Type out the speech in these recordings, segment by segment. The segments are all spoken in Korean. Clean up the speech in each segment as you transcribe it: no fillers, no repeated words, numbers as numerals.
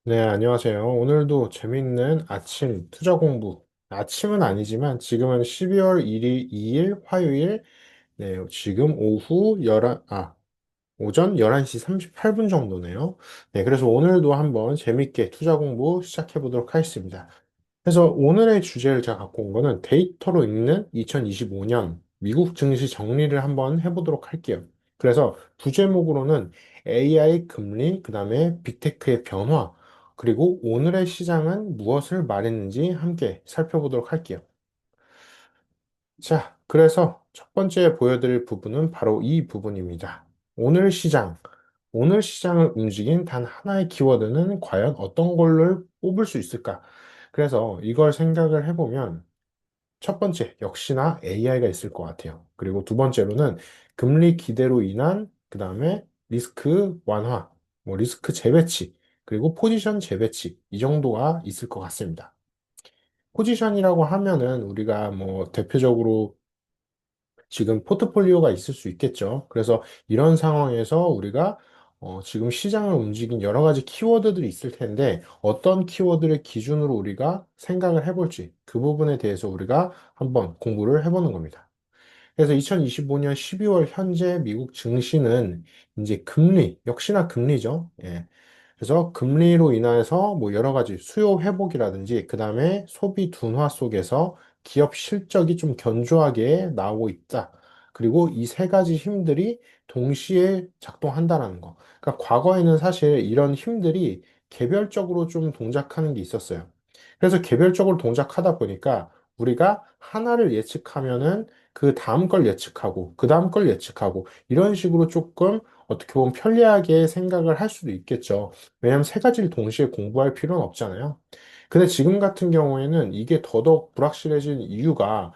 네, 안녕하세요. 오늘도 재밌는 아침 투자 공부. 아침은 아니지만 지금은 12월 1일, 2일 화요일, 네, 지금 오전 11시 38분 정도네요. 네, 그래서 오늘도 한번 재밌게 투자 공부 시작해 보도록 하겠습니다. 그래서 오늘의 주제를 제가 갖고 온 거는 데이터로 읽는 2025년 미국 증시 정리를 한번 해보도록 할게요. 그래서 부제목으로는 AI 금리, 그다음에 빅테크의 변화, 그리고 오늘의 시장은 무엇을 말했는지 함께 살펴보도록 할게요. 자, 그래서 첫 번째 보여드릴 부분은 바로 이 부분입니다. 오늘 시장. 오늘 시장을 움직인 단 하나의 키워드는 과연 어떤 걸로 뽑을 수 있을까? 그래서 이걸 생각을 해보면 첫 번째, 역시나 AI가 있을 것 같아요. 그리고 두 번째로는 금리 기대로 인한 그 다음에 리스크 완화, 뭐 리스크 재배치, 그리고 포지션 재배치 이 정도가 있을 것 같습니다. 포지션이라고 하면은 우리가 뭐 대표적으로 지금 포트폴리오가 있을 수 있겠죠. 그래서 이런 상황에서 우리가 지금 시장을 움직인 여러 가지 키워드들이 있을 텐데 어떤 키워드를 기준으로 우리가 생각을 해볼지 그 부분에 대해서 우리가 한번 공부를 해보는 겁니다. 그래서 2025년 12월 현재 미국 증시는 이제 금리, 역시나 금리죠. 예. 그래서 금리로 인해서 뭐 여러 가지 수요 회복이라든지 그다음에 소비 둔화 속에서 기업 실적이 좀 견조하게 나오고 있다. 그리고 이 세 가지 힘들이 동시에 작동한다는 거. 그러니까 과거에는 사실 이런 힘들이 개별적으로 좀 동작하는 게 있었어요. 그래서 개별적으로 동작하다 보니까 우리가 하나를 예측하면은 그 다음 걸 예측하고 그 다음 걸 예측하고 이런 식으로 조금 어떻게 보면 편리하게 생각을 할 수도 있겠죠. 왜냐하면 세 가지를 동시에 공부할 필요는 없잖아요. 근데 지금 같은 경우에는 이게 더더욱 불확실해진 이유가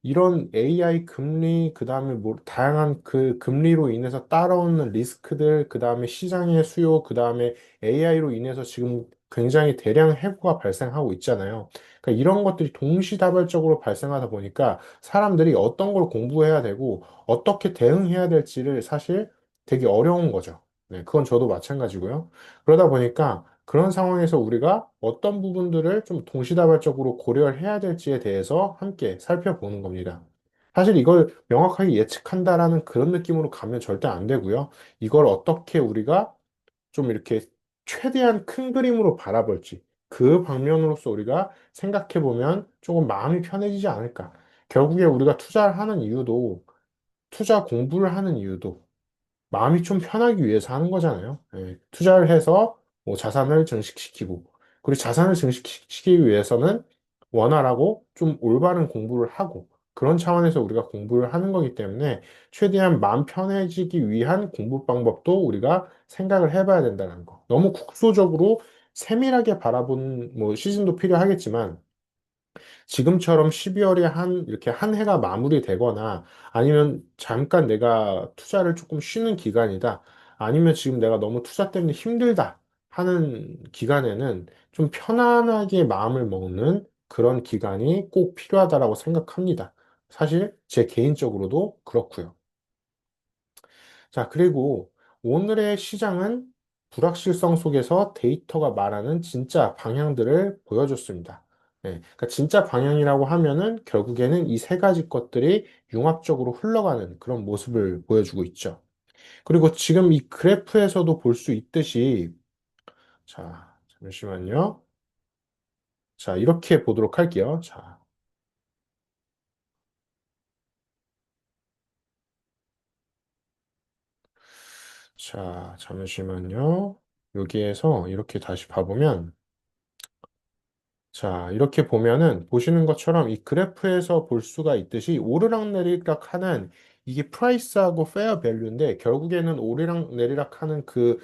이런 AI 금리, 그 다음에 뭐, 다양한 그 금리로 인해서 따라오는 리스크들, 그 다음에 시장의 수요, 그 다음에 AI로 인해서 지금 굉장히 대량 해고가 발생하고 있잖아요. 그러니까 이런 것들이 동시다발적으로 발생하다 보니까 사람들이 어떤 걸 공부해야 되고 어떻게 대응해야 될지를 사실 되게 어려운 거죠. 네, 그건 저도 마찬가지고요. 그러다 보니까 그런 상황에서 우리가 어떤 부분들을 좀 동시다발적으로 고려를 해야 될지에 대해서 함께 살펴보는 겁니다. 사실 이걸 명확하게 예측한다라는 그런 느낌으로 가면 절대 안 되고요. 이걸 어떻게 우리가 좀 이렇게 최대한 큰 그림으로 바라볼지 그 방면으로서 우리가 생각해 보면 조금 마음이 편해지지 않을까. 결국에 우리가 투자를 하는 이유도 투자 공부를 하는 이유도 마음이 좀 편하기 위해서 하는 거잖아요. 예, 투자를 해서 뭐 자산을 증식시키고, 그리고 자산을 증식시키기 위해서는 원활하고 좀 올바른 공부를 하고, 그런 차원에서 우리가 공부를 하는 거기 때문에 최대한 마음 편해지기 위한 공부 방법도 우리가 생각을 해봐야 된다는 거. 너무 국소적으로 세밀하게 바라본 뭐 시즌도 필요하겠지만, 지금처럼 12월에 이렇게 한 해가 마무리되거나 아니면 잠깐 내가 투자를 조금 쉬는 기간이다. 아니면 지금 내가 너무 투자 때문에 힘들다 하는 기간에는 좀 편안하게 마음을 먹는 그런 기간이 꼭 필요하다라고 생각합니다. 사실 제 개인적으로도 그렇고요. 자, 그리고 오늘의 시장은 불확실성 속에서 데이터가 말하는 진짜 방향들을 보여줬습니다. 네, 그러니까 진짜 방향이라고 하면은 결국에는 이 세 가지 것들이 융합적으로 흘러가는 그런 모습을 보여주고 있죠. 그리고 지금 이 그래프에서도 볼 수 있듯이, 자, 잠시만요. 자, 이렇게 보도록 할게요. 자, 잠시만요. 여기에서 이렇게 다시 봐보면, 자, 이렇게 보면은 보시는 것처럼 이 그래프에서 볼 수가 있듯이 오르락내리락 하는 이게 프라이스하고 페어 밸류인데 결국에는 오르락내리락 하는 그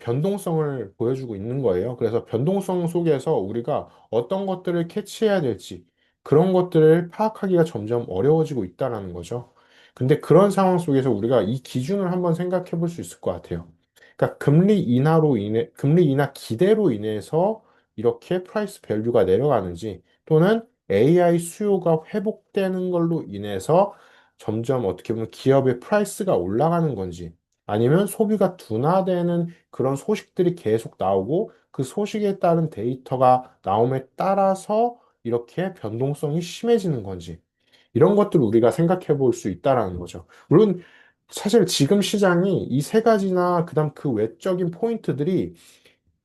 변동성을 보여주고 있는 거예요. 그래서 변동성 속에서 우리가 어떤 것들을 캐치해야 될지 그런 것들을 파악하기가 점점 어려워지고 있다는 거죠. 근데 그런 상황 속에서 우리가 이 기준을 한번 생각해 볼 수 있을 것 같아요. 그러니까 금리 인하 기대로 인해서 이렇게 프라이스 밸류가 내려가는지 또는 AI 수요가 회복되는 걸로 인해서 점점 어떻게 보면 기업의 프라이스가 올라가는 건지 아니면 소비가 둔화되는 그런 소식들이 계속 나오고 그 소식에 따른 데이터가 나옴에 따라서 이렇게 변동성이 심해지는 건지 이런 것들을 우리가 생각해 볼 수 있다라는 거죠. 물론 사실 지금 시장이 이 세 가지나 그다음 그 외적인 포인트들이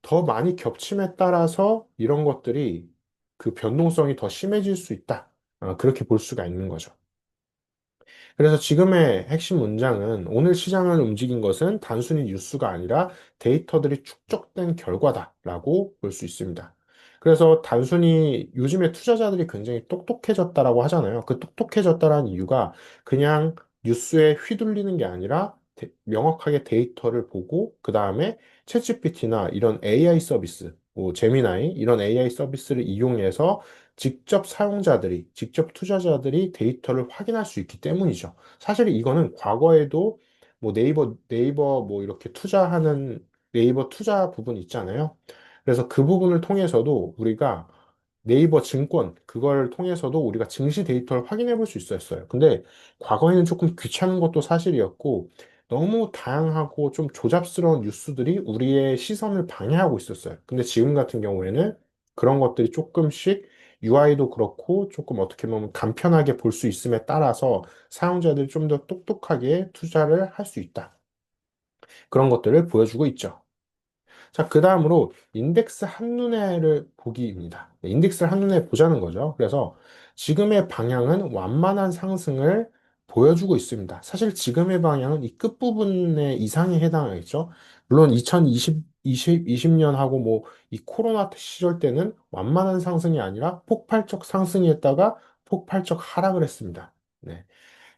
더 많이 겹침에 따라서 이런 것들이 그 변동성이 더 심해질 수 있다. 그렇게 볼 수가 있는 거죠. 그래서 지금의 핵심 문장은 오늘 시장을 움직인 것은 단순히 뉴스가 아니라 데이터들이 축적된 결과다라고 볼 수 있습니다. 그래서 단순히 요즘에 투자자들이 굉장히 똑똑해졌다라고 하잖아요. 그 똑똑해졌다라는 이유가 그냥 뉴스에 휘둘리는 게 아니라 명확하게 데이터를 보고 그 다음에 챗GPT나 이런 AI 서비스, 뭐 제미나이 이런 AI 서비스를 이용해서 직접 사용자들이, 직접 투자자들이 데이터를 확인할 수 있기 때문이죠. 사실 이거는 과거에도 뭐 네이버 뭐 이렇게 투자하는 네이버 투자 부분 있잖아요. 그래서 그 부분을 통해서도 우리가 네이버 증권, 그걸 통해서도 우리가 증시 데이터를 확인해 볼 수 있었어요. 근데 과거에는 조금 귀찮은 것도 사실이었고, 너무 다양하고 좀 조잡스러운 뉴스들이 우리의 시선을 방해하고 있었어요. 근데 지금 같은 경우에는 그런 것들이 조금씩 UI도 그렇고 조금 어떻게 보면 간편하게 볼 수 있음에 따라서 사용자들이 좀 더 똑똑하게 투자를 할 수 있다. 그런 것들을 보여주고 있죠. 자, 그 다음으로 인덱스 한눈에를 보기입니다. 네, 인덱스를 한눈에 보자는 거죠. 그래서 지금의 방향은 완만한 상승을 보여주고 있습니다. 사실 지금의 방향은 이 끝부분의 이상에 해당하겠죠. 물론 2020년하고 뭐 이 코로나 시절 때는 완만한 상승이 아니라 폭발적 상승이었다가 폭발적 하락을 했습니다. 네.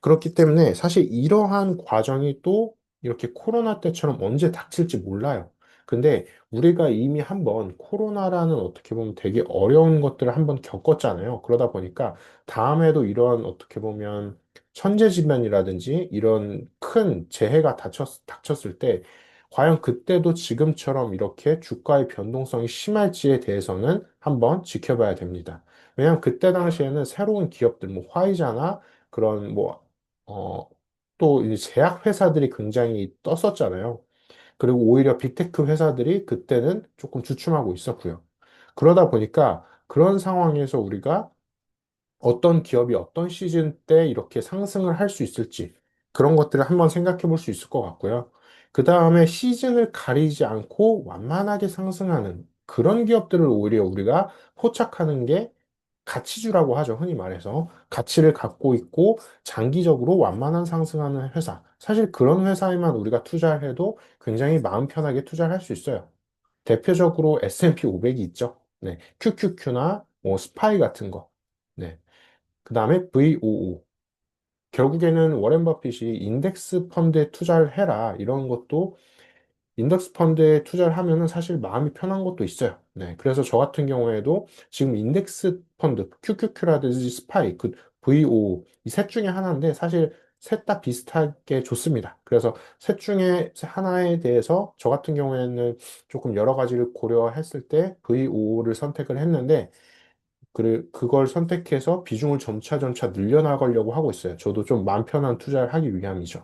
그렇기 때문에 사실 이러한 과정이 또 이렇게 코로나 때처럼 언제 닥칠지 몰라요. 근데 우리가 이미 한번 코로나라는 어떻게 보면 되게 어려운 것들을 한번 겪었잖아요. 그러다 보니까 다음에도 이런 어떻게 보면 천재지변이라든지 이런 큰 재해가 닥쳤을 때 과연 그때도 지금처럼 이렇게 주가의 변동성이 심할지에 대해서는 한번 지켜봐야 됩니다. 왜냐하면 그때 당시에는 새로운 기업들, 뭐 화이자나 그런 뭐 또 이제 제약 회사들이 굉장히 떴었잖아요. 그리고 오히려 빅테크 회사들이 그때는 조금 주춤하고 있었고요. 그러다 보니까 그런 상황에서 우리가 어떤 기업이 어떤 시즌 때 이렇게 상승을 할 수 있을지 그런 것들을 한번 생각해 볼 수 있을 것 같고요. 그 다음에 시즌을 가리지 않고 완만하게 상승하는 그런 기업들을 오히려 우리가 포착하는 게 가치주라고 하죠. 흔히 말해서. 가치를 갖고 있고 장기적으로 완만한 상승하는 회사. 사실 그런 회사에만 우리가 투자를 해도 굉장히 마음 편하게 투자를 할 수 있어요. 대표적으로 S&P 500이 있죠. 네. QQQ나 뭐 스파이 같은 거. 네. 그 다음에 VOO. 결국에는 워렌 버핏이 인덱스 펀드에 투자를 해라. 이런 것도 인덱스 펀드에 투자를 하면은 사실 마음이 편한 것도 있어요. 네. 그래서 저 같은 경우에도 지금 인덱스 펀드, QQQ라든지 스파이, 그 VO, 이 셋 중에 하나인데 사실 셋 다 비슷하게 좋습니다. 그래서 셋 중에 하나에 대해서 저 같은 경우에는 조금 여러 가지를 고려했을 때 VO를 선택을 했는데 그걸 선택해서 비중을 점차 늘려나가려고 하고 있어요. 저도 좀 마음 편한 투자를 하기 위함이죠.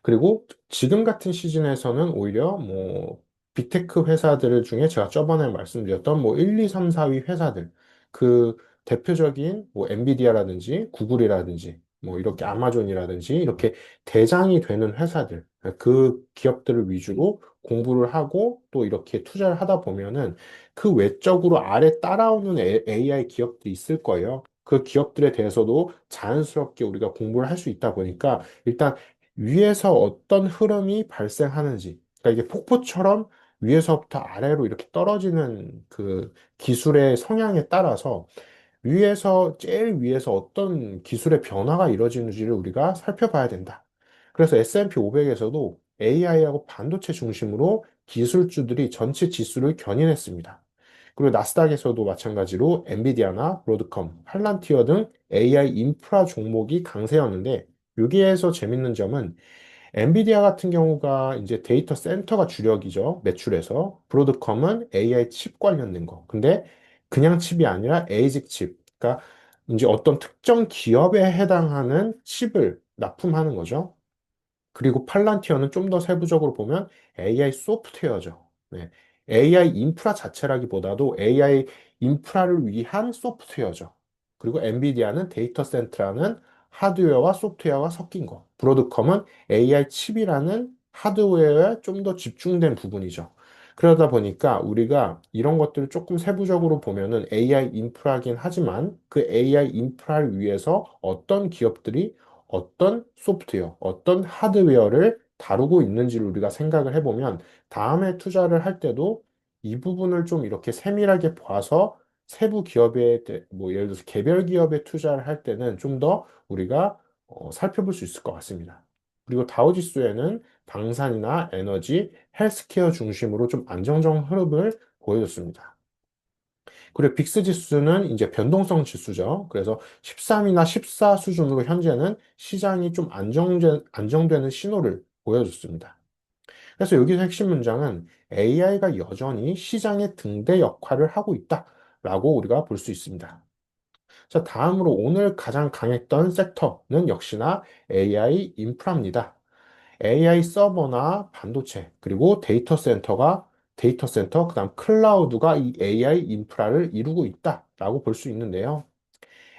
그리고 지금 같은 시즌에서는 오히려 뭐 빅테크 회사들 중에 제가 저번에 말씀드렸던 뭐 1, 2, 3, 4위 회사들 그 대표적인 뭐 엔비디아라든지 구글이라든지 뭐 이렇게 아마존이라든지 이렇게 대장이 되는 회사들 그 기업들을 위주로 공부를 하고 또 이렇게 투자를 하다 보면은 그 외적으로 아래 따라오는 AI 기업들이 있을 거예요. 그 기업들에 대해서도 자연스럽게 우리가 공부를 할 수 있다 보니까 일단 위에서 어떤 흐름이 발생하는지, 그러니까 이게 폭포처럼 위에서부터 아래로 이렇게 떨어지는 그 기술의 성향에 따라서 위에서, 제일 위에서 어떤 기술의 변화가 이루어지는지를 우리가 살펴봐야 된다. 그래서 S&P 500에서도 AI하고 반도체 중심으로 기술주들이 전체 지수를 견인했습니다. 그리고 나스닥에서도 마찬가지로 엔비디아나 브로드컴, 팔란티어 등 AI 인프라 종목이 강세였는데 여기에서 재밌는 점은 엔비디아 같은 경우가 이제 데이터 센터가 주력이죠. 매출에서. 브로드컴은 AI 칩 관련된 거. 근데 그냥 칩이 아니라 에이직 칩. 그러니까 이제 어떤 특정 기업에 해당하는 칩을 납품하는 거죠. 그리고 팔란티어는 좀 더 세부적으로 보면 AI 소프트웨어죠. 네. AI 인프라 자체라기보다도 AI 인프라를 위한 소프트웨어죠. 그리고 엔비디아는 데이터 센터라는 하드웨어와 소프트웨어가 섞인 거. 브로드컴은 AI 칩이라는 하드웨어에 좀 더 집중된 부분이죠. 그러다 보니까 우리가 이런 것들을 조금 세부적으로 보면은 AI 인프라긴 하지만 그 AI 인프라를 위해서 어떤 기업들이 어떤 소프트웨어, 어떤 하드웨어를 다루고 있는지를 우리가 생각을 해보면 다음에 투자를 할 때도 이 부분을 좀 이렇게 세밀하게 봐서 세부 기업에, 뭐 예를 들어서 개별 기업에 투자를 할 때는 좀 더 우리가 살펴볼 수 있을 것 같습니다. 그리고 다우지수에는 방산이나 에너지, 헬스케어 중심으로 좀 안정적 흐름을 보여줬습니다. 그리고 빅스 지수는 이제 변동성 지수죠. 그래서 13이나 14 수준으로 현재는 시장이 좀 안정되는 신호를 보여줬습니다. 그래서 여기서 핵심 문장은 AI가 여전히 시장의 등대 역할을 하고 있다라고 우리가 볼 수 있습니다. 자, 다음으로 오늘 가장 강했던 섹터는 역시나 AI 인프라입니다. AI 서버나 반도체, 그리고 데이터 센터, 그다음 클라우드가 이 AI 인프라를 이루고 있다라고 볼 수 있는데요.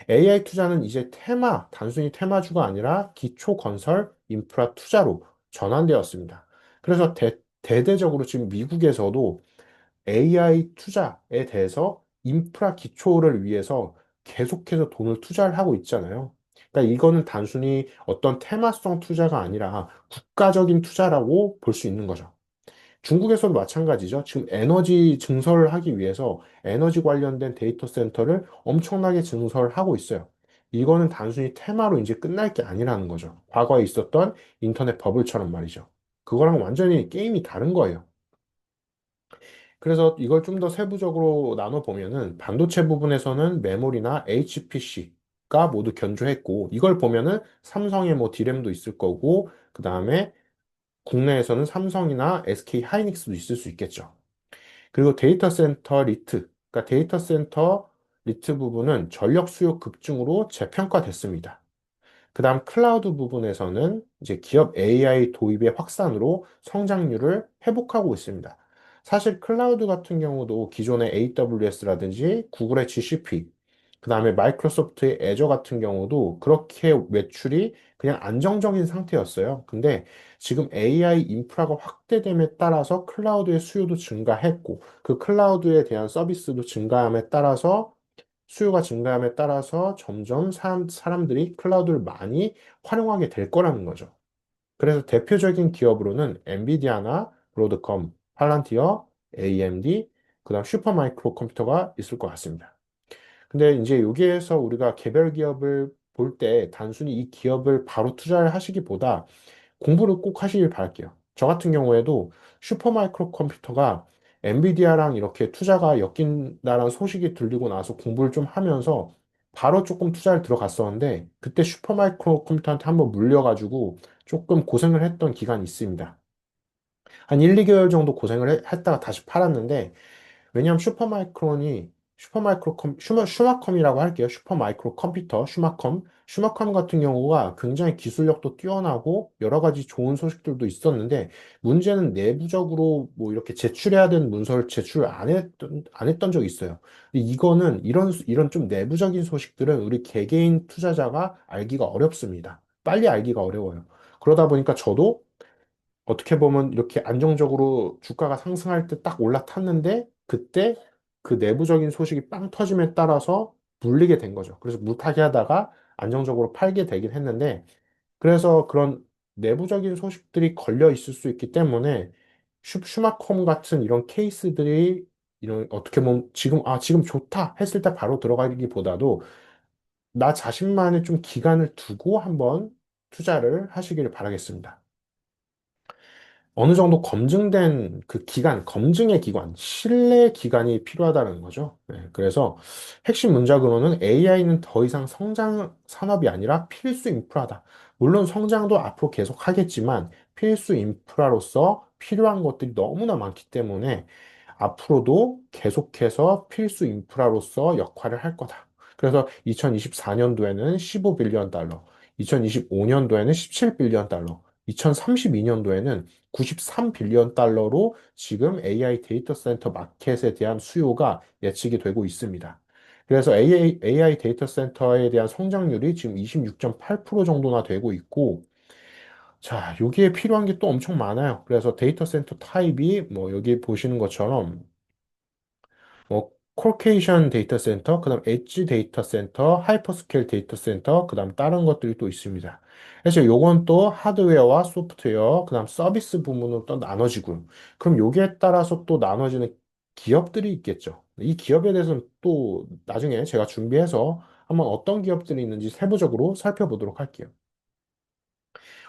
AI 투자는 이제 단순히 테마주가 아니라 기초 건설 인프라 투자로 전환되었습니다. 그래서 대대적으로 지금 미국에서도 AI 투자에 대해서 인프라 기초를 위해서 계속해서 돈을 투자를 하고 있잖아요. 그러니까 이거는 단순히 어떤 테마성 투자가 아니라 국가적인 투자라고 볼 수 있는 거죠. 중국에서도 마찬가지죠. 지금 에너지 증설을 하기 위해서 에너지 관련된 데이터 센터를 엄청나게 증설을 하고 있어요. 이거는 단순히 테마로 이제 끝날 게 아니라는 거죠. 과거에 있었던 인터넷 버블처럼 말이죠. 그거랑 완전히 게임이 다른 거예요. 그래서 이걸 좀 더 세부적으로 나눠보면은 반도체 부분에서는 메모리나 HPC가 모두 견조했고, 이걸 보면은 삼성의 뭐 D램도 있을 거고, 그 다음에 국내에서는 삼성이나 SK 하이닉스도 있을 수 있겠죠. 그리고 그러니까 데이터 센터 리트 부분은 전력 수요 급증으로 재평가됐습니다. 그 다음 클라우드 부분에서는 이제 기업 AI 도입의 확산으로 성장률을 회복하고 있습니다. 사실 클라우드 같은 경우도 기존의 AWS라든지 구글의 GCP, 그 다음에 마이크로소프트의 애저 같은 경우도 그렇게 매출이 그냥 안정적인 상태였어요. 근데 지금 AI 인프라가 확대됨에 따라서 클라우드의 수요도 증가했고, 그 클라우드에 대한 서비스도 증가함에 따라서 수요가 증가함에 따라서 점점 사람들이 클라우드를 많이 활용하게 될 거라는 거죠. 그래서 대표적인 기업으로는 엔비디아나 브로드컴, 팔란티어, AMD, 그다음 슈퍼마이크로 컴퓨터가 있을 것 같습니다. 근데 이제 여기에서 우리가 개별 기업을 볼 때 단순히 이 기업을 바로 투자를 하시기보다 공부를 꼭 하시길 바랄게요. 저 같은 경우에도 슈퍼마이크로 컴퓨터가 엔비디아랑 이렇게 투자가 엮인다는 소식이 들리고 나서 공부를 좀 하면서 바로 조금 투자를 들어갔었는데 그때 슈퍼마이크로 컴퓨터한테 한번 물려가지고 조금 고생을 했던 기간이 있습니다. 한 1, 2개월 정도 했다가 다시 팔았는데 왜냐하면 슈마컴이라고 할게요. 슈퍼마이크로 컴퓨터, 슈마컴 같은 경우가 굉장히 기술력도 뛰어나고 여러 가지 좋은 소식들도 있었는데 문제는 내부적으로 뭐 이렇게 제출해야 되는 문서를 제출 안 했던 적이 있어요. 근데 이런 좀 내부적인 소식들은 우리 개개인 투자자가 알기가 어렵습니다. 빨리 알기가 어려워요. 그러다 보니까 저도 어떻게 보면 이렇게 안정적으로 주가가 상승할 때 딱 올라탔는데 그때 그 내부적인 소식이 빵 터짐에 따라서 물리게 된 거죠. 그래서 물타기 하다가 안정적으로 팔게 되긴 했는데 그래서 그런 내부적인 소식들이 걸려 있을 수 있기 때문에 슈마콤 같은 이런 케이스들이 이런 어떻게 보면 지금 좋다 했을 때 바로 들어가기보다도 나 자신만의 좀 기간을 두고 한번 투자를 하시기를 바라겠습니다. 어느 정도 검증된 그 검증의 기관, 신뢰 기관이 필요하다는 거죠. 네, 그래서 핵심 문장으로는 AI는 더 이상 성장 산업이 아니라 필수 인프라다. 물론 성장도 앞으로 계속 하겠지만 필수 인프라로서 필요한 것들이 너무나 많기 때문에 앞으로도 계속해서 필수 인프라로서 역할을 할 거다. 그래서 2024년도에는 15빌리언 달러, 2025년도에는 17빌리언 달러, 2032년도에는 93빌리언 달러로 지금 AI 데이터 센터 마켓에 대한 수요가 예측이 되고 있습니다. 그래서 AI 데이터 센터에 대한 성장률이 지금 26.8% 정도나 되고 있고, 자, 여기에 필요한 게 또 엄청 많아요. 그래서 데이터 센터 타입이 뭐 여기 보시는 것처럼 뭐 콜케이션 데이터 센터, 그다음 엣지 데이터 센터, 하이퍼스케일 데이터 센터, 그다음 다른 것들이 또 있습니다. 그래서 요건 또 하드웨어와 소프트웨어, 그다음 서비스 부문으로 또 나눠지고요. 그럼 여기에 따라서 또 나눠지는 기업들이 있겠죠. 이 기업에 대해서는 또 나중에 제가 준비해서 한번 어떤 기업들이 있는지 세부적으로 살펴보도록 할게요.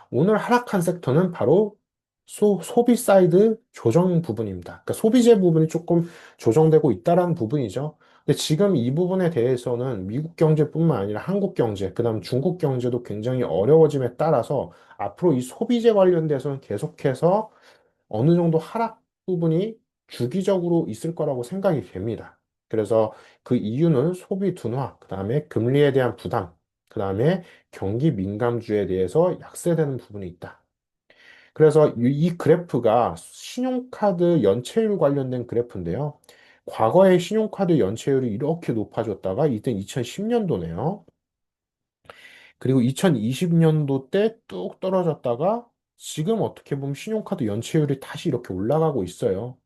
오늘 하락한 섹터는 바로 소비 사이드 조정 부분입니다. 그러니까 소비재 부분이 조금 조정되고 있다라는 부분이죠. 근데 지금 이 부분에 대해서는 미국 경제뿐만 아니라 한국 경제, 그다음 중국 경제도 굉장히 어려워짐에 따라서 앞으로 이 소비재 관련돼서는 계속해서 어느 정도 하락 부분이 주기적으로 있을 거라고 생각이 됩니다. 그래서 그 이유는 소비 둔화, 그다음에 금리에 대한 부담, 그다음에 경기 민감주에 대해서 약세되는 부분이 있다. 그래서 이 그래프가 신용카드 연체율 관련된 그래프인데요. 과거에 신용카드 연체율이 이렇게 높아졌다가 이때 2010년도네요. 그리고 2020년도 때 뚝 떨어졌다가 지금 어떻게 보면 신용카드 연체율이 다시 이렇게 올라가고 있어요.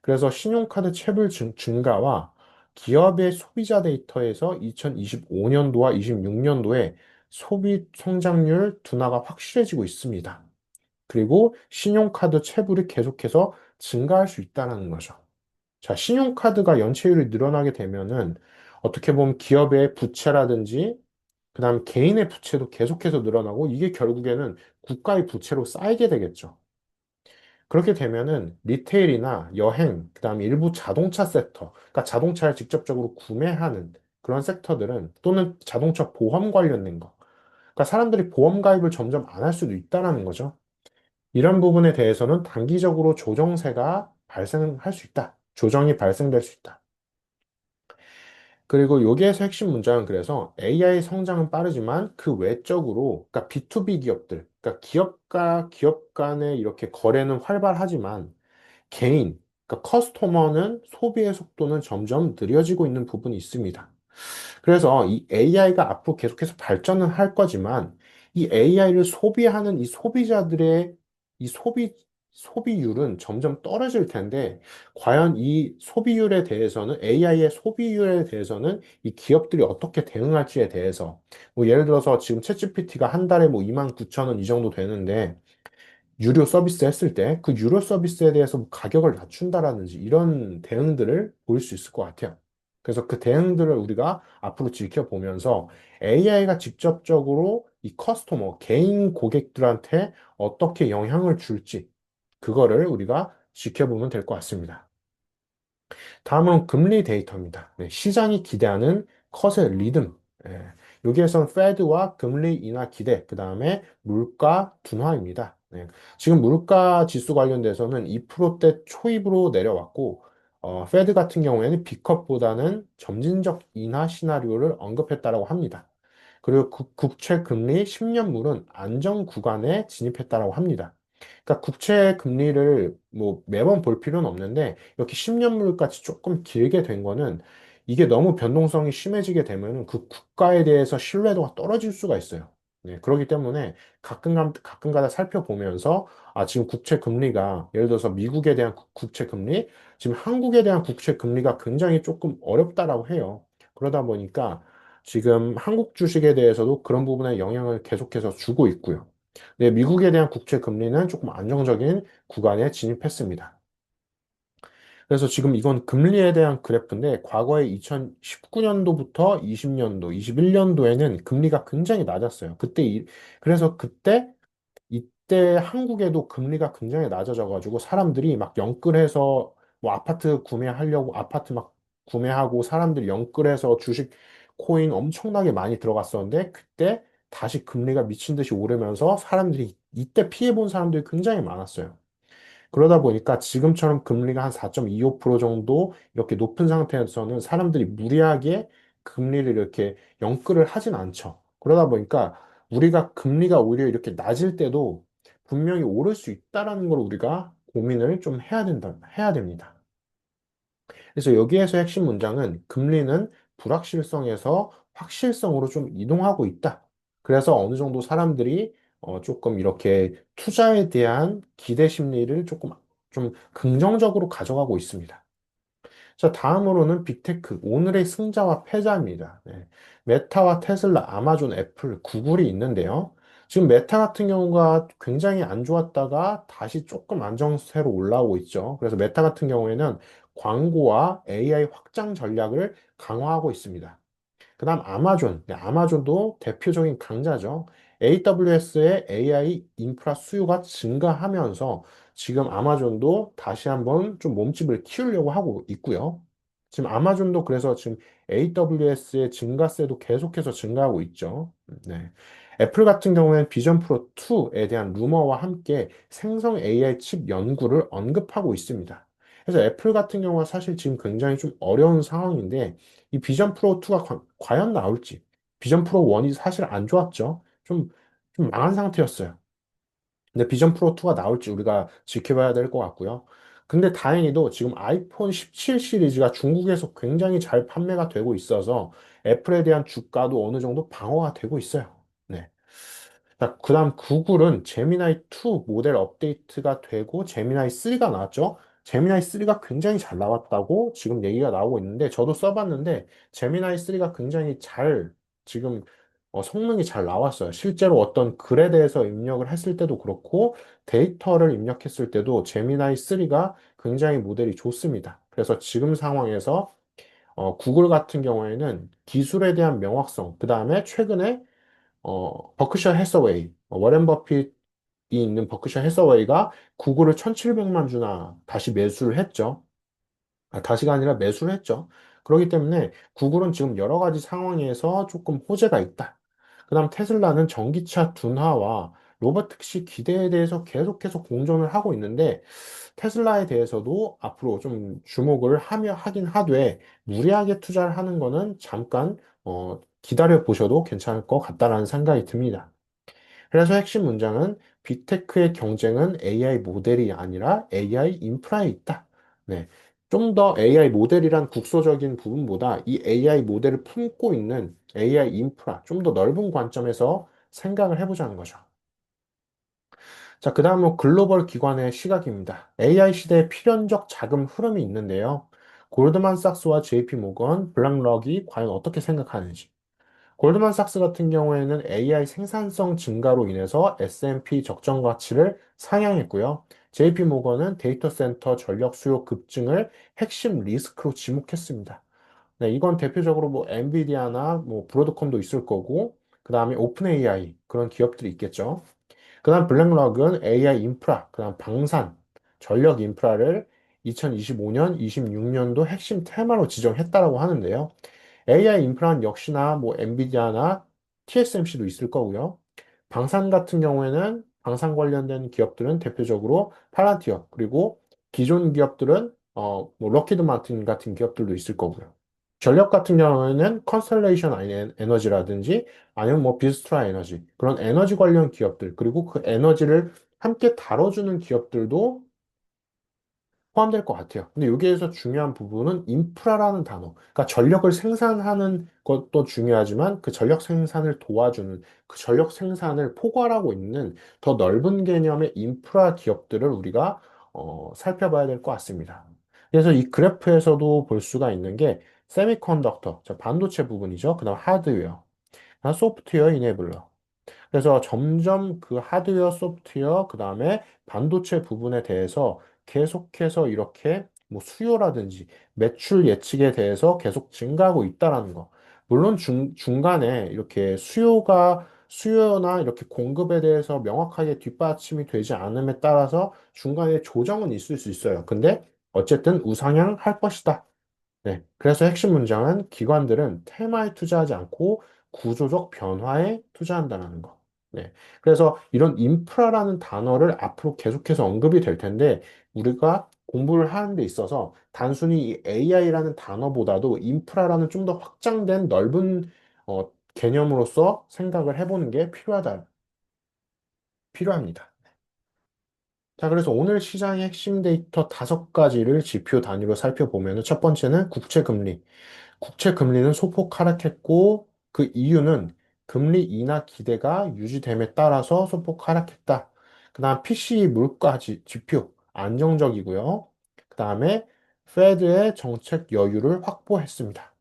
그래서 신용카드 체불 증가와 기업의 소비자 데이터에서 2025년도와 26년도에 소비 성장률 둔화가 확실해지고 있습니다. 그리고 신용카드 체불이 계속해서 증가할 수 있다는 거죠. 자, 신용카드가 연체율이 늘어나게 되면은 어떻게 보면 기업의 부채라든지 그다음 개인의 부채도 계속해서 늘어나고 이게 결국에는 국가의 부채로 쌓이게 되겠죠. 그렇게 되면은 리테일이나 여행, 그다음에 일부 자동차 섹터, 그러니까 자동차를 직접적으로 구매하는 그런 섹터들은 또는 자동차 보험 관련된 거. 그러니까 사람들이 보험 가입을 점점 안 할 수도 있다라는 거죠. 이런 부분에 대해서는 단기적으로 조정세가 발생할 수 있다. 조정이 발생될 수 있다. 그리고 여기에서 핵심 문장은 그래서 AI 성장은 빠르지만 그 외적으로, 그러니까 B2B 기업들, 그러니까 기업과 기업 간의 이렇게 거래는 활발하지만 개인, 그러니까 커스터머는 소비의 속도는 점점 느려지고 있는 부분이 있습니다. 그래서 이 AI가 앞으로 계속해서 발전은 할 거지만 이 AI를 소비하는 이 소비자들의 이 소비율은 점점 떨어질 텐데 과연 이 소비율에 대해서는 AI의 소비율에 대해서는 이 기업들이 어떻게 대응할지에 대해서 뭐 예를 들어서 지금 챗GPT가 한 달에 뭐 29,000원 이 정도 되는데 유료 서비스 했을 때 그 유료 서비스에 대해서 뭐 가격을 낮춘다라든지 이런 대응들을 보일 수 있을 것 같아요. 그래서 그 대응들을 우리가 앞으로 지켜보면서 AI가 직접적으로 이 커스터머, 개인 고객들한테 어떻게 영향을 줄지, 그거를 우리가 지켜보면 될 것 같습니다. 다음은 금리 데이터입니다. 네, 시장이 기대하는 컷의 리듬. 예, 여기에선 페드와 금리 인하 기대, 그 다음에 물가 둔화입니다. 네, 지금 물가 지수 관련돼서는 2%대 초입으로 내려왔고, 페드 같은 경우에는 B컵보다는 점진적 인하 시나리오를 언급했다라고 합니다. 그리고 국채 금리 10년물은 안정 구간에 진입했다라고 합니다. 그러니까 국채 금리를 뭐 매번 볼 필요는 없는데 이렇게 10년물까지 조금 길게 된 거는 이게 너무 변동성이 심해지게 되면 그 국가에 대해서 신뢰도가 떨어질 수가 있어요. 네, 그렇기 때문에 가끔가다 살펴보면서 아, 지금 국채 금리가 예를 들어서 미국에 대한 국채 금리, 지금 한국에 대한 국채 금리가 굉장히 조금 어렵다라고 해요. 그러다 보니까 지금 한국 주식에 대해서도 그런 부분에 영향을 계속해서 주고 있고요. 네, 미국에 대한 국채 금리는 조금 안정적인 구간에 진입했습니다. 그래서 지금 이건 금리에 대한 그래프인데 과거에 2019년도부터 20년도, 21년도에는 금리가 굉장히 낮았어요. 그래서 이때 한국에도 금리가 굉장히 낮아져가지고 사람들이 막 영끌해서 뭐 아파트 구매하려고 아파트 막 구매하고 사람들이 영끌해서 주식 코인 엄청나게 많이 들어갔었는데 그때 다시 금리가 미친 듯이 오르면서 사람들이 이때 피해본 사람들이 굉장히 많았어요. 그러다 보니까 지금처럼 금리가 한 4.25% 정도 이렇게 높은 상태에서는 사람들이 무리하게 금리를 이렇게 영끌을 하진 않죠. 그러다 보니까 우리가 금리가 오히려 이렇게 낮을 때도 분명히 오를 수 있다라는 걸 우리가 고민을 좀 해야 됩니다. 그래서 여기에서 핵심 문장은 금리는 불확실성에서 확실성으로 좀 이동하고 있다. 그래서 어느 정도 사람들이 조금 이렇게 투자에 대한 기대 심리를 조금 좀 긍정적으로 가져가고 있습니다. 자, 다음으로는 빅테크, 오늘의 승자와 패자입니다. 네. 메타와 테슬라, 아마존, 애플, 구글이 있는데요. 지금 메타 같은 경우가 굉장히 안 좋았다가 다시 조금 안정세로 올라오고 있죠. 그래서 메타 같은 경우에는 광고와 AI 확장 전략을 강화하고 있습니다. 그 다음 아마존. 네, 아마존도 대표적인 강자죠. AWS의 AI 인프라 수요가 증가하면서 지금 아마존도 다시 한번 좀 몸집을 키우려고 하고 있고요. 지금 아마존도 그래서 지금 AWS의 증가세도 계속해서 증가하고 있죠. 네. 애플 같은 경우에는 비전 프로 2에 대한 루머와 함께 생성 AI 칩 연구를 언급하고 있습니다. 그래서 애플 같은 경우가 사실 지금 굉장히 좀 어려운 상황인데 이 비전 프로 2가 과연 나올지. 비전 프로 1이 사실 안 좋았죠. 좀 망한 상태였어요. 근데 비전 프로 2가 나올지 우리가 지켜봐야 될 것 같고요. 근데 다행히도 지금 아이폰 17 시리즈가 중국에서 굉장히 잘 판매가 되고 있어서 애플에 대한 주가도 어느 정도 방어가 되고 있어요. 네. 자, 그다음 구글은 제미나이 2 모델 업데이트가 되고 제미나이 3가 나왔죠. 제미나이 3가 굉장히 잘 나왔다고 지금 얘기가 나오고 있는데 저도 써봤는데 제미나이 3가 굉장히 잘 지금 성능이 잘 나왔어요. 실제로 어떤 글에 대해서 입력을 했을 때도 그렇고 데이터를 입력했을 때도 제미나이 3가 굉장히 모델이 좋습니다. 그래서 지금 상황에서 구글 같은 경우에는 기술에 대한 명확성, 그 다음에 최근에 버크셔 해서웨이, 워렌 버핏이 있는 버크셔 해서웨이가 구글을 1,700만 주나 다시 매수를 했죠. 아, 다시가 아니라 매수를 했죠. 그렇기 때문에 구글은 지금 여러 가지 상황에서 조금 호재가 있다. 그다음 테슬라는 전기차 둔화와 로보택시 기대에 대해서 계속해서 공존을 하고 있는데 테슬라에 대해서도 앞으로 좀 주목을 하긴 하되 무리하게 투자를 하는 거는 잠깐 기다려 보셔도 괜찮을 것 같다라는 생각이 듭니다. 그래서 핵심 문장은 빅테크의 경쟁은 AI 모델이 아니라 AI 인프라에 있다. 네. 좀 더 AI 모델이란 국소적인 부분보다 이 AI 모델을 품고 있는 AI 인프라, 좀 더 넓은 관점에서 생각을 해보자는 거죠. 자, 그 다음은 글로벌 기관의 시각입니다. AI 시대의 필연적 자금 흐름이 있는데요. 골드만삭스와 JP 모건, 블랙락이 과연 어떻게 생각하는지. 골드만삭스 같은 경우에는 AI 생산성 증가로 인해서 S&P 적정 가치를 상향했고요. JP 모건은 데이터 센터 전력 수요 급증을 핵심 리스크로 지목했습니다. 네, 이건 대표적으로 뭐 엔비디아나 뭐 브로드컴도 있을 거고, 그 다음에 오픈 AI 그런 기업들이 있겠죠. 그 다음 블랙락은 AI 인프라, 그 다음 방산, 전력 인프라를 2025년, 26년도 핵심 테마로 지정했다라고 하는데요. AI 인프라는 역시나 뭐 엔비디아나 TSMC도 있을 거고요. 방산 같은 경우에는 방산 관련된 기업들은 대표적으로 팔란티어 그리고 기존 기업들은 뭐 럭키드 마틴 같은 기업들도 있을 거고요. 전력 같은 경우에는 컨스텔레이션 에너지라든지 아니면 뭐 비스트라 에너지 그런 에너지 관련 기업들 그리고 그 에너지를 함께 다뤄주는 기업들도 포함될 것 같아요. 근데 여기에서 중요한 부분은 인프라라는 단어. 그러니까 전력을 생산하는 것도 중요하지만 그 전력 생산을 도와주는 그 전력 생산을 포괄하고 있는 더 넓은 개념의 인프라 기업들을 우리가 살펴봐야 될 것 같습니다. 그래서 이 그래프에서도 볼 수가 있는 게 세미컨덕터, 반도체 부분이죠. 그다음 하드웨어, 소프트웨어 이네블러. 그래서 점점 그 하드웨어, 소프트웨어, 그 다음에 반도체 부분에 대해서 계속해서 이렇게 뭐 수요라든지 매출 예측에 대해서 계속 증가하고 있다라는 거. 물론 중간에 이렇게 수요나 이렇게 공급에 대해서 명확하게 뒷받침이 되지 않음에 따라서 중간에 조정은 있을 수 있어요. 근데 어쨌든 우상향할 것이다. 네. 그래서 핵심 문장은 기관들은 테마에 투자하지 않고 구조적 변화에 투자한다는 거. 네. 그래서 이런 인프라라는 단어를 앞으로 계속해서 언급이 될 텐데 우리가 공부를 하는 데 있어서 단순히 이 AI라는 단어보다도 인프라라는 좀 더 확장된 넓은 개념으로서 생각을 해보는 게 필요합니다. 자, 그래서 오늘 시장의 핵심 데이터 5가지를 지표 단위로 살펴보면 첫 번째는 국채금리. 국채금리는 소폭 하락했고 그 이유는 금리 인하 기대가 유지됨에 따라서 소폭 하락했다. 그 다음 PCE 물가 지표 안정적이고요. 그 다음에 페드의 정책 여유를 확보했습니다.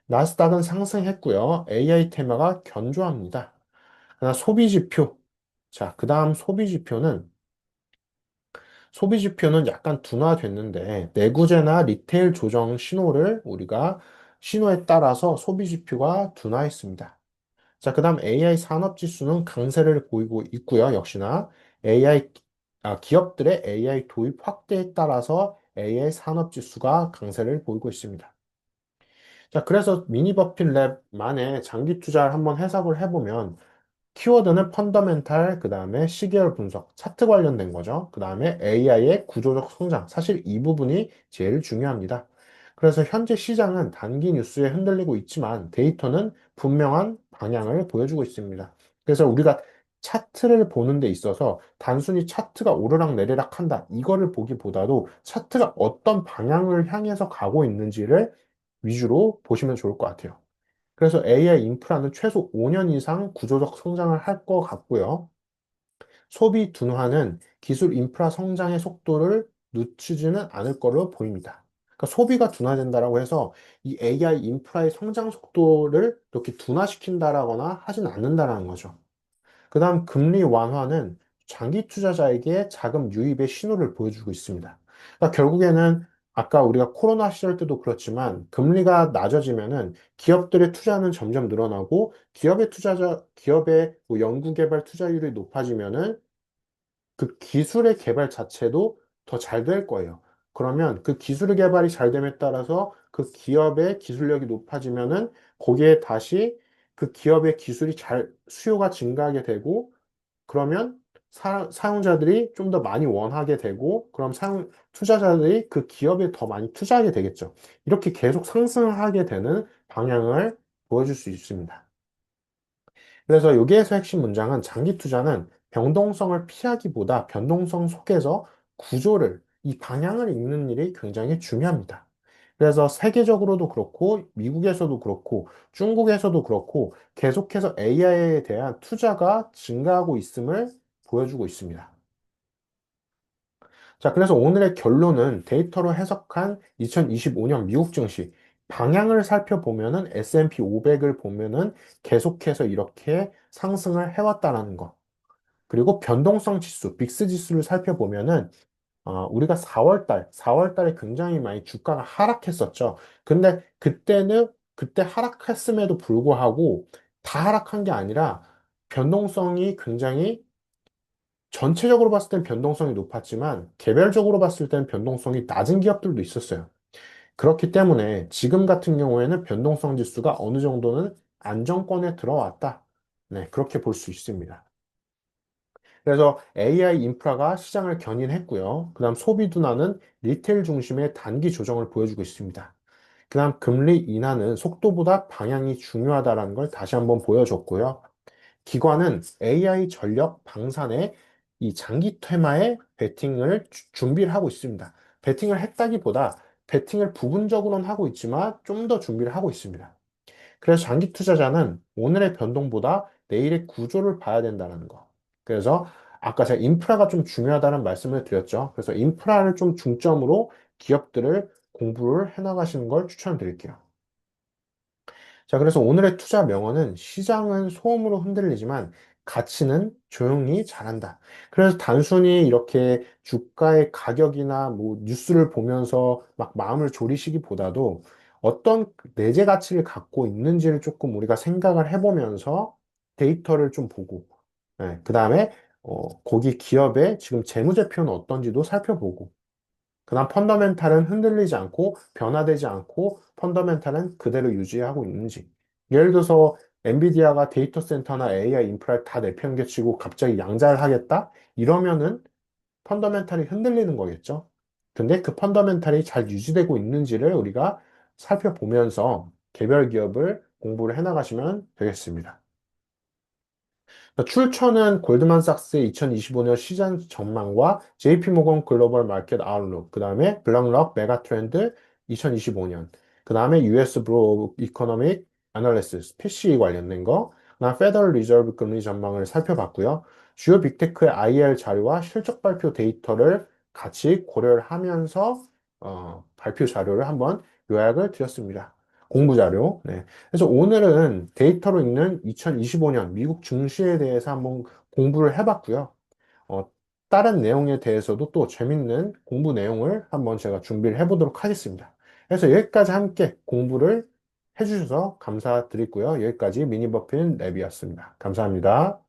나스닥은 상승했고요. AI 테마가 견조합니다. 그다음 소비 지표. 자, 그 다음 소비 지표는 약간 둔화됐는데 내구재나 리테일 조정 신호에 따라서 소비 지표가 둔화했습니다. 자, 그다음 AI 산업 지수는 강세를 보이고 있고요. 역시나 AI 기업들의 AI 도입 확대에 따라서 AI 산업 지수가 강세를 보이고 있습니다. 자, 그래서 미니버핏 랩만의 장기 투자를 한번 해석을 해보면 키워드는 펀더멘탈, 그 다음에 시계열 분석, 차트 관련된 거죠. 그 다음에 AI의 구조적 성장. 사실 이 부분이 제일 중요합니다. 그래서 현재 시장은 단기 뉴스에 흔들리고 있지만 데이터는 분명한 방향을 보여주고 있습니다. 그래서 우리가 차트를 보는 데 있어서 단순히 차트가 오르락 내리락 한다. 이거를 보기보다도 차트가 어떤 방향을 향해서 가고 있는지를 위주로 보시면 좋을 것 같아요. 그래서 AI 인프라는 최소 5년 이상 구조적 성장을 할 것 같고요. 소비 둔화는 기술 인프라 성장의 속도를 늦추지는 않을 거로 보입니다. 그러니까 소비가 둔화된다라고 해서 이 AI 인프라의 성장 속도를 이렇게 둔화시킨다라거나 하진 않는다라는 거죠. 그 다음 금리 완화는 장기 투자자에게 자금 유입의 신호를 보여주고 있습니다. 그러니까 결국에는 아까 우리가 코로나 시절 때도 그렇지만 금리가 낮아지면은 기업들의 투자는 점점 늘어나고 기업의 뭐 연구개발 투자율이 높아지면은 그 기술의 개발 자체도 더 잘 될 거예요. 그러면 그 기술의 개발이 잘 됨에 따라서 그 기업의 기술력이 높아지면은 거기에 다시 그 기업의 기술이 수요가 증가하게 되고 그러면 사용자들이 좀 더 많이 원하게 되고, 그럼 투자자들이 그 기업에 더 많이 투자하게 되겠죠. 이렇게 계속 상승하게 되는 방향을 보여줄 수 있습니다. 그래서 여기에서 핵심 문장은 장기 투자는 변동성을 피하기보다 변동성 속에서 이 방향을 읽는 일이 굉장히 중요합니다. 그래서 세계적으로도 그렇고, 미국에서도 그렇고, 중국에서도 그렇고, 계속해서 AI에 대한 투자가 증가하고 있음을 보여주고 있습니다. 자, 그래서 오늘의 결론은 데이터로 해석한 2025년 미국 증시 방향을 살펴보면은 S&P 500을 보면은 계속해서 이렇게 상승을 해왔다라는 거. 그리고 변동성 지수, 빅스 지수를 살펴보면은 우리가 4월 달에 굉장히 많이 주가가 하락했었죠. 근데 그때 하락했음에도 불구하고 다 하락한 게 아니라 변동성이 굉장히 전체적으로 봤을 땐 변동성이 높았지만 개별적으로 봤을 땐 변동성이 낮은 기업들도 있었어요. 그렇기 때문에 지금 같은 경우에는 변동성 지수가 어느 정도는 안정권에 들어왔다. 네, 그렇게 볼 수 있습니다. 그래서 AI 인프라가 시장을 견인했고요. 그다음 소비 둔화는 리테일 중심의 단기 조정을 보여주고 있습니다. 그다음 금리 인하는 속도보다 방향이 중요하다는 걸 다시 한번 보여줬고요. 기관은 AI 전력 방산에 이 장기 테마에 베팅을 준비를 하고 있습니다. 베팅을 했다기보다 베팅을 부분적으로는 하고 있지만 좀 더 준비를 하고 있습니다. 그래서 장기 투자자는 오늘의 변동보다 내일의 구조를 봐야 된다는 거. 그래서 아까 제가 인프라가 좀 중요하다는 말씀을 드렸죠. 그래서 인프라를 좀 중점으로 기업들을 공부를 해나가시는 걸 추천드릴게요. 자, 그래서 오늘의 투자 명언은 시장은 소음으로 흔들리지만 가치는 조용히 잘한다. 그래서 단순히 이렇게 주가의 가격이나 뭐 뉴스를 보면서 막 마음을 졸이시기보다도 어떤 내재 가치를 갖고 있는지를 조금 우리가 생각을 해보면서 데이터를 좀 보고, 그 다음에 거기 기업의 지금 재무제표는 어떤지도 살펴보고, 그다음 펀더멘탈은 흔들리지 않고 변화되지 않고 펀더멘탈은 그대로 유지하고 있는지. 예를 들어서 엔비디아가 데이터 센터나 AI 인프라를 다 내팽개치고 갑자기 양자를 하겠다? 이러면은 펀더멘탈이 흔들리는 거겠죠. 근데 그 펀더멘탈이 잘 유지되고 있는지를 우리가 살펴보면서 개별 기업을 공부를 해나가시면 되겠습니다. 출처는 골드만삭스의 2025년 시장 전망과 JP모건 글로벌 마켓 아웃룩, 그 다음에 블랙록 메가 트렌드 2025년, 그 다음에 US 브로 오브 이코노믹 애널리시스, PCE 관련된 거, 그다음 페더럴 리저브 금리 전망을 살펴봤고요. 주요 빅테크의 IR 자료와 실적 발표 데이터를 같이 고려를 하면서 발표 자료를 한번 요약을 드렸습니다. 공부 자료. 네. 그래서 오늘은 데이터로 읽는 2025년 미국 증시에 대해서 한번 공부를 해봤고요. 어, 다른 내용에 대해서도 또 재밌는 공부 내용을 한번 제가 준비를 해보도록 하겠습니다. 그래서 여기까지 함께 공부를 해주셔서 감사드리고요. 여기까지 미니버핀 랩이었습니다. 감사합니다.